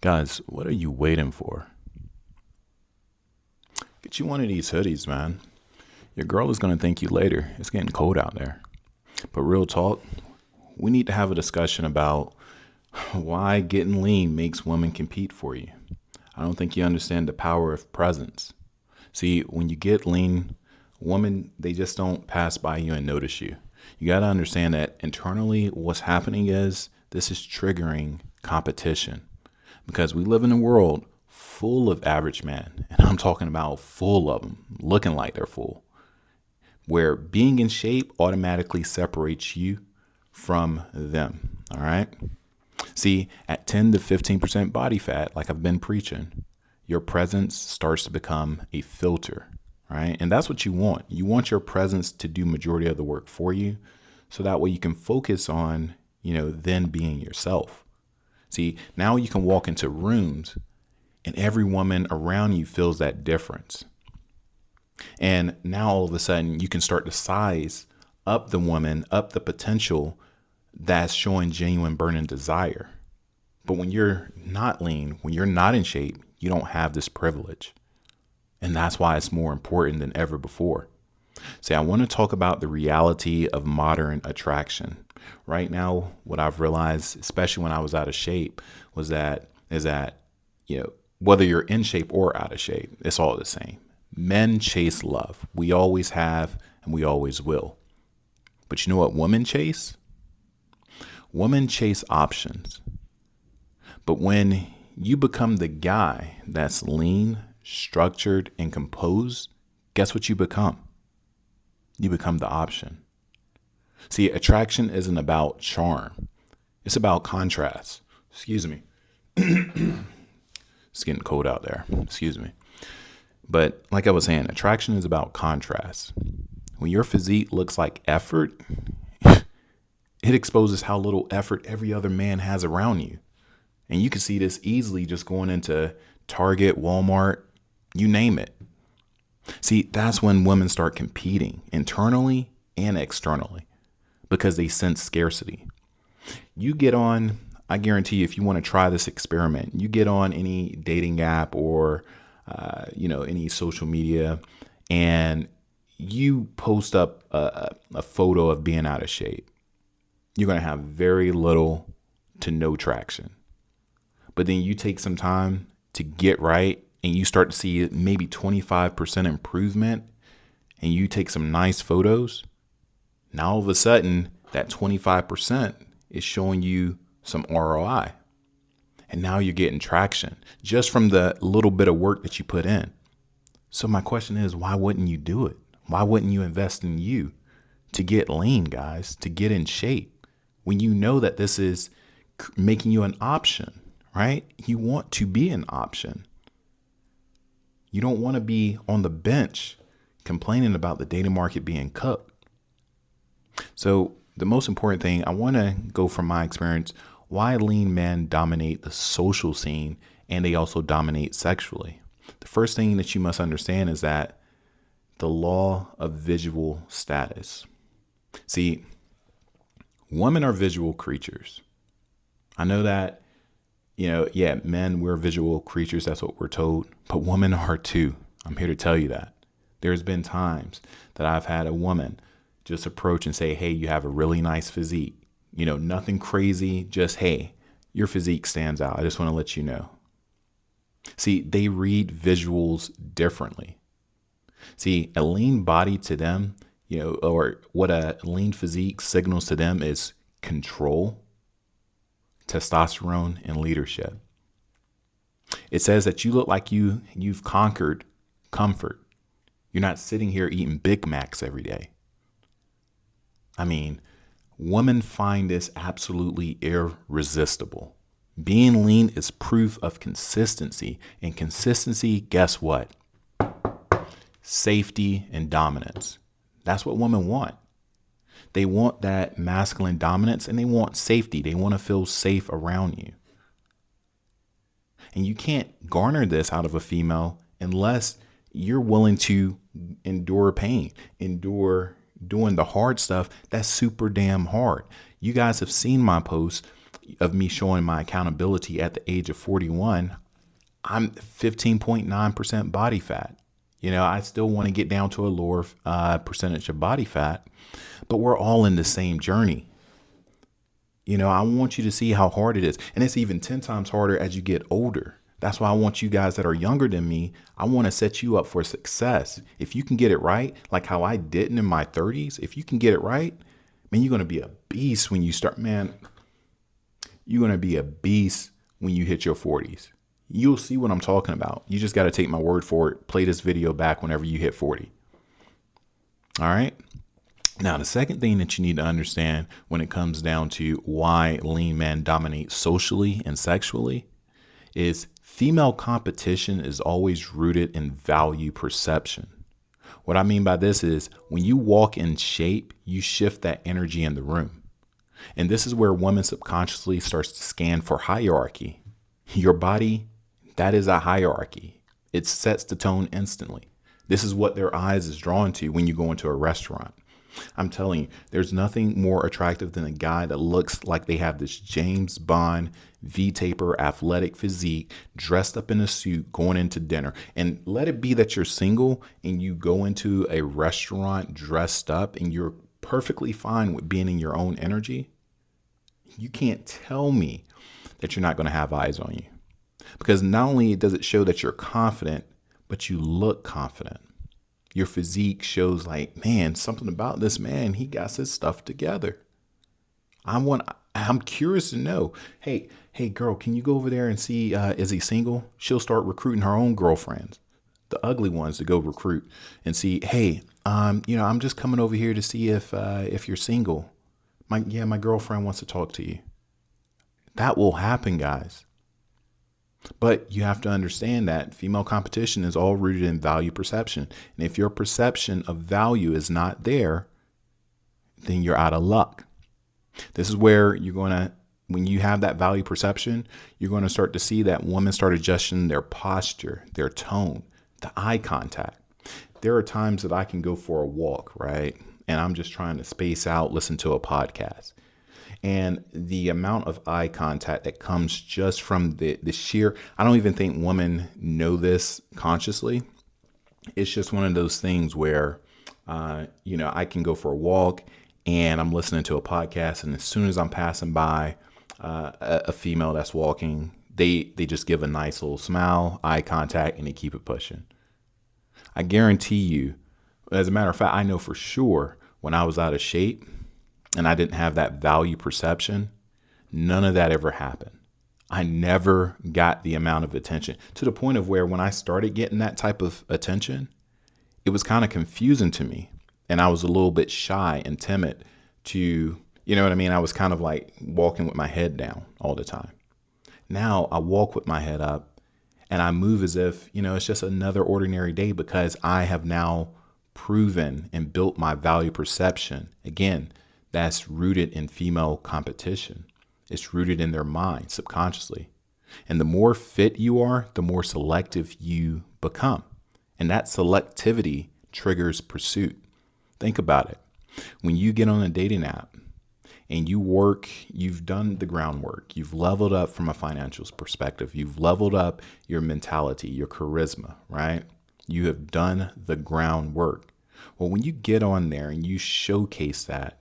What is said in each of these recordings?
Guys, what are you waiting for? Get you one of these hoodies, man. Your girl is going to thank you later. It's getting cold out there. But real talk, we need to have a discussion about why getting lean makes women compete for you. I don't think you understand the power of presence. See, when you get lean, women, they just don't pass by you and notice you. You got to understand that internally, what's happening is this is triggering competition because we live in a world full of average men. And I'm talking about full of them, looking like they're full, where being in shape automatically separates you from them. All right. See, at 10 to 15% body fat, like I've been preaching, your presence starts to become a filter, right? And that's what you want. You want your presence to do majority of the work for you. So that way you can focus on, then being yourself. See, now you can walk into rooms and every woman around you feels that difference. And now all of a sudden you can start to size up the woman, up the potential that's showing genuine burning desire. But when you're not lean, when you're not in shape, you don't have this privilege. And that's why it's more important than ever before. See, I want to talk about the reality of modern attraction. Right now, what I've realized, especially when I was out of shape, is that, whether you're in shape or out of shape, it's all the same. Men chase love. We always have, and we always will. But you know what women chase? Women chase options. But when you become the guy that's lean, structured, and composed, guess what you become? You become the option. See, attraction isn't about charm. It's about contrast. Excuse me. It's getting cold out there. Excuse me. But like I was saying, attraction is about contrast. When your physique looks like effort, it exposes how little effort every other man has around you. And you can see this easily just going into Target, Walmart, you name it. See, that's when women start competing internally and externally because they sense scarcity. You get on, I guarantee you, if you want to try this experiment, you get on any dating app or, any social media and you post up a photo of being out of shape. You're going to have very little to no traction. But then you take some time to get right and you start to see maybe 25% improvement and you take some nice photos. Now all of a sudden that 25% is showing you some ROI. And now you're getting traction just from the little bit of work that you put in. So my question is, why wouldn't you do it? Why wouldn't you invest in you to get lean, guys, to get in shape when you know that this is making you an option, right? You want to be an option. You don't want to be on the bench complaining about the dating market being cooked. So the most important thing, I want to go from my experience, why lean men dominate the social scene and they also dominate sexually. The first thing that you must understand is that the law of visual status. See, women are visual creatures. I know that, men, we're visual creatures. That's what we're told. But women are too. I'm here to tell you that. There's been times that I've had a woman just approach and say, hey, you have a really nice physique. Nothing crazy. Just, hey, your physique stands out. I just want to let you know. See, they read visuals differently. See, a lean body to them, or what a lean physique signals to them is control, testosterone, and leadership. It says that you look like you've conquered comfort. You're not sitting here eating Big Macs every day. I mean, women find this absolutely irresistible. Being lean is proof of consistency, and consistency, guess what? Safety and dominance. That's what women want. They want that masculine dominance and they want safety. They want to feel safe around you. And you can't garner this out of a female unless you're willing to endure pain, endure doing the hard stuff that's super damn hard. You guys have seen my posts. of me showing my accountability at the age of 41, I'm 15.9% body fat. I still want to get down to a lower percentage of body fat, but we're all in the same journey. I want you to see how hard it is. And it's even 10 times harder as you get older. That's why I want you guys that are younger than me, I want to set you up for success. If you can get it right, like how I didn't in my 30s, if you can get it right, man, you're going to be a beast when you start, man. You're going to be a beast when you hit your 40s. You'll see what I'm talking about. You just got to take my word for it. Play this video back whenever you hit 40. All right. Now, the second thing that you need to understand when it comes down to why lean men dominate socially and sexually is female competition is always rooted in value perception. What I mean by this is when you walk in shape, you shift that energy in the room. And this is where women subconsciously starts to scan for hierarchy. Your body, that is a hierarchy. It sets the tone instantly. This is what their eyes is drawn to when you go into a restaurant. I'm telling you, there's nothing more attractive than a guy that looks like they have this James Bond V-taper athletic physique, dressed up in a suit, going into dinner. And let it be that you're single and you go into a restaurant dressed up and you're perfectly fine with being in your own energy. You can't tell me that you're not going to have eyes on you. Because not only does it show that you're confident, but you look confident. Your physique shows like, man, something about this man, he got his stuff together. I'm curious to know, hey girl, can you go over there and see, is he single? She'll start recruiting her own girlfriends, the ugly ones, to go recruit and see, hey, I'm just coming over here to see if you're single. My girlfriend wants to talk to you. That will happen, guys. But you have to understand that female competition is all rooted in value perception. And if your perception of value is not there, then you're out of luck. This is where when you have that value perception, you're going to start to see that women start adjusting their posture, their tone, the eye contact. There are times that I can go for a walk, right? And I'm just trying to space out, listen to a podcast. And the amount of eye contact that comes just from the sheer, I don't even think women know this consciously. It's just one of those things where, I can go for a walk and I'm listening to a podcast. And as soon as I'm passing by a female that's walking, they just give a nice little smile, eye contact, and they keep it pushing. I guarantee you, as a matter of fact, I know for sure when I was out of shape, and I didn't have that value perception, none of that ever happened. I never got the amount of attention to the point of where when I started getting that type of attention, it was kind of confusing to me. And I was a little bit shy and timid to, you know what I mean? I was kind of like walking with my head down all the time. Now I walk with my head up and I move as if, it's just another ordinary day because I have now proven and built my value perception. Again, that's rooted in female competition. It's rooted in their mind subconsciously. And the more fit you are, the more selective you become. And that selectivity triggers pursuit. Think about it. When you get on a dating app and you've done the groundwork, you've leveled up from a financial perspective, you've leveled up your mentality, your charisma, right? You have done the groundwork. Well, when you get on there and you showcase that,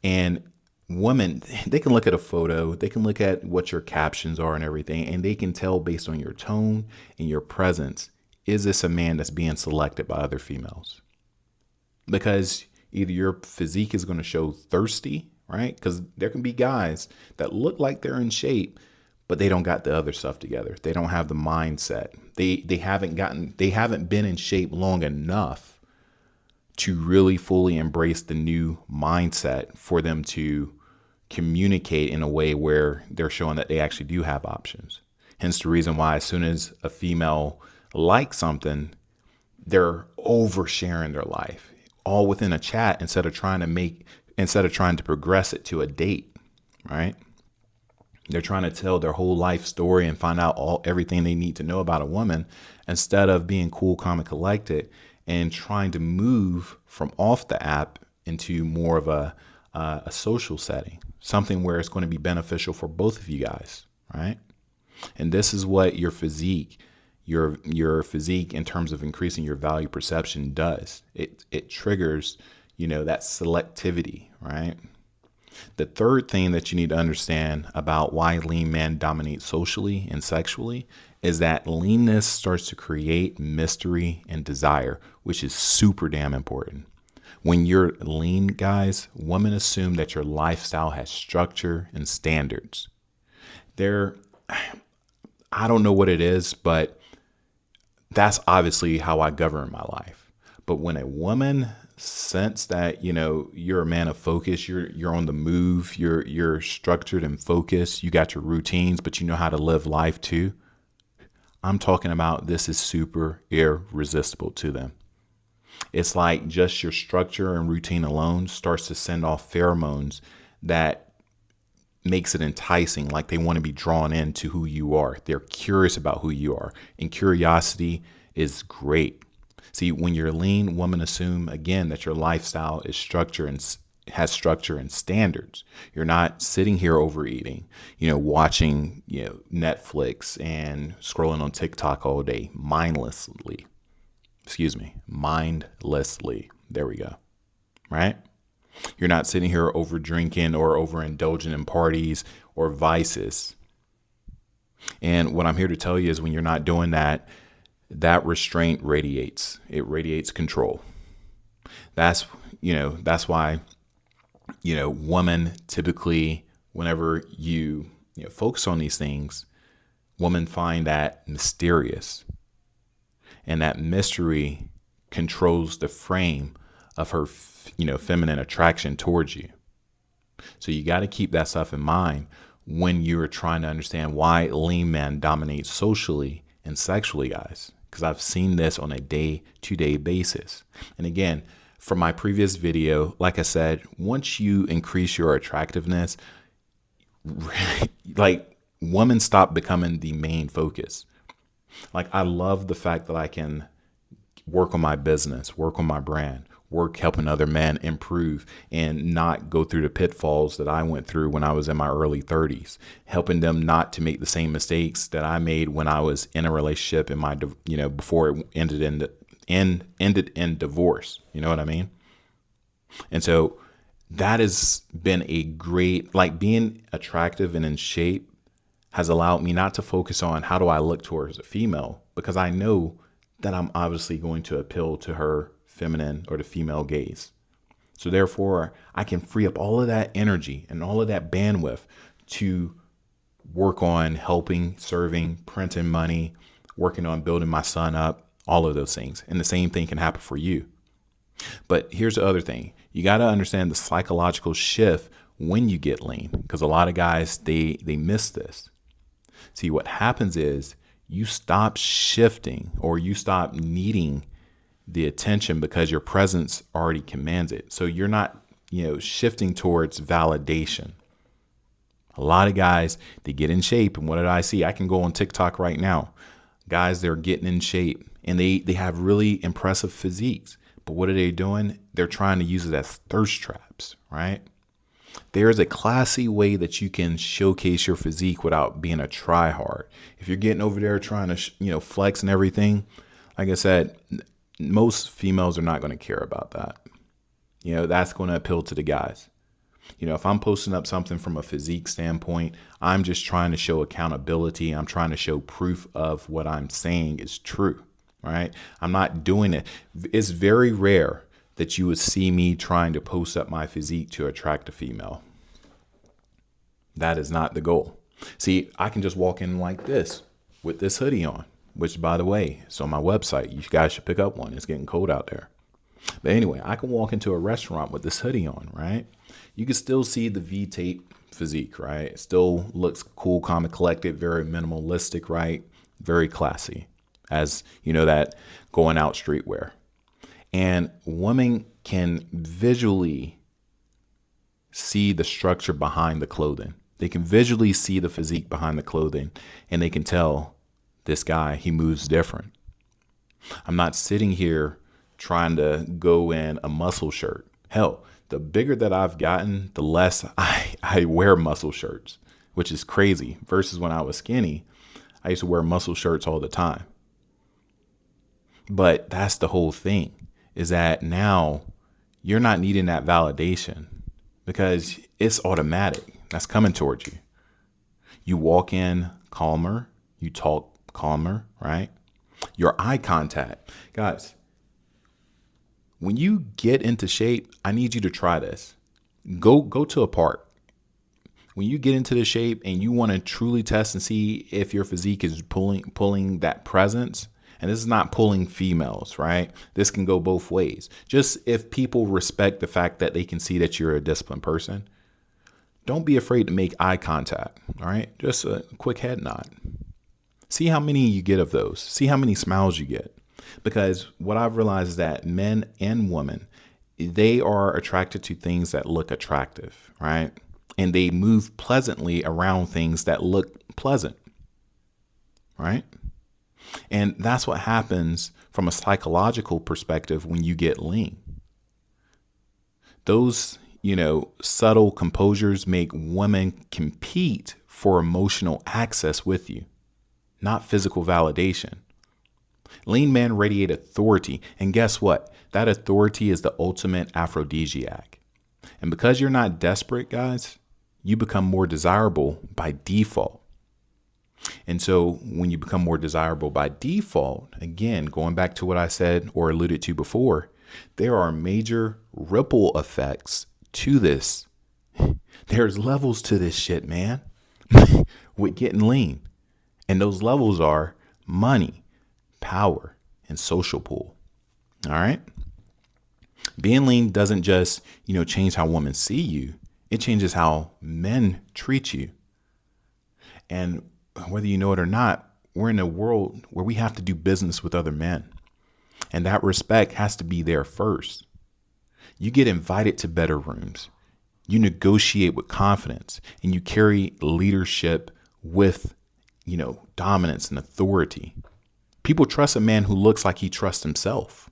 and women, they can look at a photo, they can look at what your captions are and everything, and they can tell based on your tone and your presence, is this a man that's being selected by other females? Because either your physique is going to show thirsty, right? Because there can be guys that look like they're in shape, but they don't got the other stuff together. They don't have the mindset. They haven't been in shape long enough to really fully embrace the new mindset for them to communicate in a way where they're showing that they actually do have options. Hence the reason why as soon as a female likes something, they're oversharing their life all within a chat instead of trying to progress it to a date, right? They're trying to tell their whole life story and find out everything they need to know about a woman instead of being cool, calm, and collected and trying to move from off the app into more of a social setting. something where it's going to be beneficial for both of you guys, right? And this is what your physique, your physique in terms of increasing your value perception does. It triggers, that selectivity, right? The third thing that you need to understand about why lean men dominate socially and sexually is that leanness starts to create mystery and desire, which is super damn important. When you're lean, guys, women assume that your lifestyle has structure and standards. I don't know what it is, but that's obviously how I govern my life. But when a woman sense that, you're a man of focus, you're on the move, you're structured and focused, you got your routines, but you know how to live life too. I'm talking about this is super irresistible to them. It's like just your structure and routine alone starts to send off pheromones that makes it enticing, like they want to be drawn into who you are. They're curious about who you are, and curiosity is great. See, when you're lean, women assume again that your lifestyle is structure and has structure and standards. You're not sitting here overeating, watching, Netflix and scrolling on TikTok all day mindlessly. Mindlessly. There we go. Right? You're not sitting here over drinking or overindulging in parties or vices. And what I'm here to tell you is when you're not doing that, that restraint radiates. It radiates control. That's why, women typically, whenever you focus on these things, women find that mysterious. And that mystery controls the frame of her, feminine attraction towards you. So you got to keep that stuff in mind when you're trying to understand why lean men dominate socially and sexually, guys. Because I've seen this on a day-to-day basis. And again, from my previous video, like I said, once you increase your attractiveness, like women stop becoming the main focus. Like I love the fact that I can work on my business, work on my brand, work helping other men improve and not go through the pitfalls that I went through when I was in my early 30s, helping them not to make the same mistakes that I made when I was in a relationship in my, before it ended in divorce. You know what I mean? And so that has been a great, like being attractive and in shape has allowed me not to focus on how do I look towards a female, because I know that I'm obviously going to appeal to her feminine or the female gaze. So therefore, I can free up all of that energy and all of that bandwidth to work on helping, serving, printing money, working on building my son up, all of those things. And the same thing can happen for you. But here's the other thing. You got to understand the psychological shift when you get lean, because a lot of guys, they miss this. See, what happens is you stop shifting or you stop needing the attention because your presence already commands it. So you're not, shifting towards validation. A lot of guys, they get in shape. And what did I see? I can go on TikTok right now. Guys, they're getting in shape and they have really impressive physiques. But what are they doing? They're trying to use it as thirst traps, right? There's a classy way that you can showcase your physique without being a try hard. If you're getting over there trying to, flex and everything, like I said, most females are not going to care about that. That's going to appeal to the guys. If I'm posting up something from a physique standpoint, I'm just trying to show accountability. I'm trying to show proof of what I'm saying is true, right? I'm not doing it. It's very rare that you would see me trying to post up my physique to attract a female. That is not the goal. See, I can just walk in like this with this hoodie on, which, by the way, is on my website. You guys should pick up one. It's getting cold out there. But anyway, I can walk into a restaurant with this hoodie on, right? You can still see the V-tape physique, right? It still looks cool, calm, and collected, very minimalistic, right? Very classy, as that going out streetwear. And women can visually see the structure behind the clothing. They can visually see the physique behind the clothing, and they can tell this guy, he moves different. I'm not sitting here trying to go in a muscle shirt. Hell, The bigger that I've gotten, the less I wear muscle shirts, which is crazy. Versus when I was skinny, I used to wear muscle shirts all the time. But that's the whole thing, is that now you're not needing that validation because it's automatic. That's coming towards you. You walk in calmer, you talk calmer, right? Your eye contact. Guys, when you get into shape, I need you to try this. Go to a park. When you get into the shape and you want to truly test and see if your physique is pulling that presence, and this is not pulling females, right? This can go both ways. Just if people respect the fact that they can see that you're a disciplined person, don't be afraid to make eye contact, all right? Just a quick head nod. See how many you get of those. See how many smiles you get. Because what I've realized is that men and women, they are attracted to things that look attractive, right? And they move pleasantly around things that look pleasant, right? And that's what happens from a psychological perspective when you get lean. Those, subtle composures make women compete for emotional access with you, not physical validation. Lean men radiate authority. And guess what? That authority is the ultimate aphrodisiac. And because you're not desperate, guys, you become more desirable by default. And so when you become more desirable by default, again, going back to what I said or alluded to before, there are major ripple effects to this. There's levels to this shit, man, with getting lean. And those levels are money, power, and social pull. All right. Being lean doesn't just, change how women see you. It changes how men treat you. And whether you know it or not, we're in a world where we have to do business with other men. And that respect has to be there first. You get invited to better rooms. You negotiate with confidence and you carry leadership with, dominance and authority. People trust a man who looks like he trusts himself.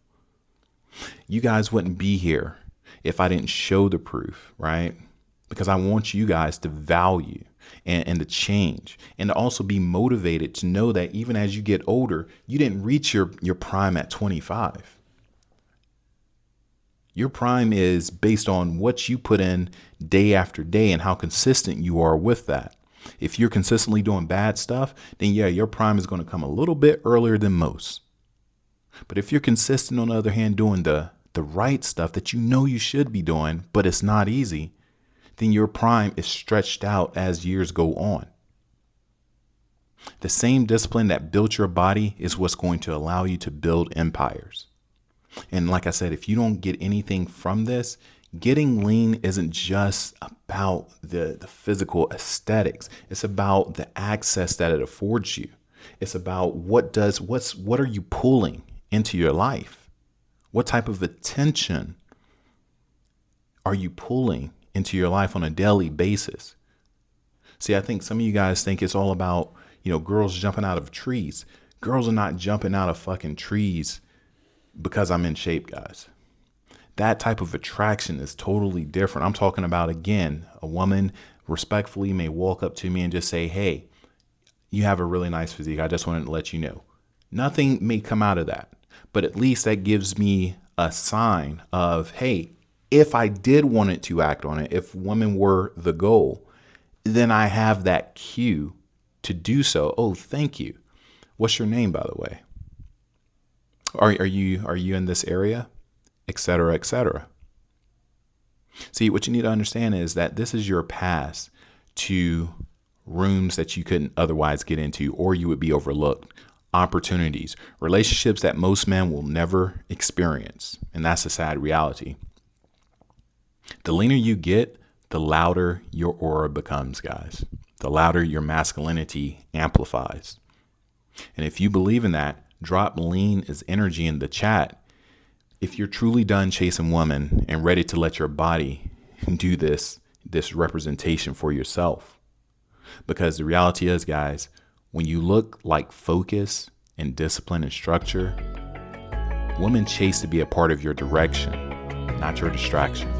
You guys wouldn't be here if I didn't show the proof, right? Because I want you guys to value and to change and to also be motivated to know that even as you get older, you didn't reach your prime at 25. Your prime is based on what you put in day after day and how consistent you are with that. If you're consistently doing bad stuff, then yeah, your prime is going to come a little bit earlier than most. But if you're consistent, on the other hand, doing the right stuff that you should be doing, but it's not easy, then your prime is stretched out as years go on. The same discipline that built your body is what's going to allow you to build empires. And like I said, if you don't get anything from this, getting lean isn't just about the physical aesthetics. It's about the access that it affords you. It's about what are you pulling into your life? What type of attention are you pulling into your life on a daily basis? See, I think some of you guys think it's all about, girls jumping out of trees. Girls are not jumping out of fucking trees because I'm in shape, guys. That type of attraction is totally different. I'm talking about, again, a woman respectfully may walk up to me and just say, hey, you have a really nice physique. I just wanted to let you know. Nothing may come out of that, but at least that gives me a sign of, hey, if I did want it to act on it, if women were the goal, then I have that cue to do so. Oh, thank you. What's your name, by the way? Are you in this area? Et cetera, et cetera. See, what you need to understand is that this is your pass to rooms that you couldn't otherwise get into, or you would be overlooked. Opportunities, relationships that most men will never experience. And that's a sad reality. The leaner you get, the louder your aura becomes, guys. The louder your masculinity amplifies. And if you believe in that, drop lean as energy in the chat. If you're truly done chasing women and ready to let your body do this representation for yourself. Because the reality is, guys, when you look like focus and discipline and structure, women chase to be a part of your direction, not your distraction.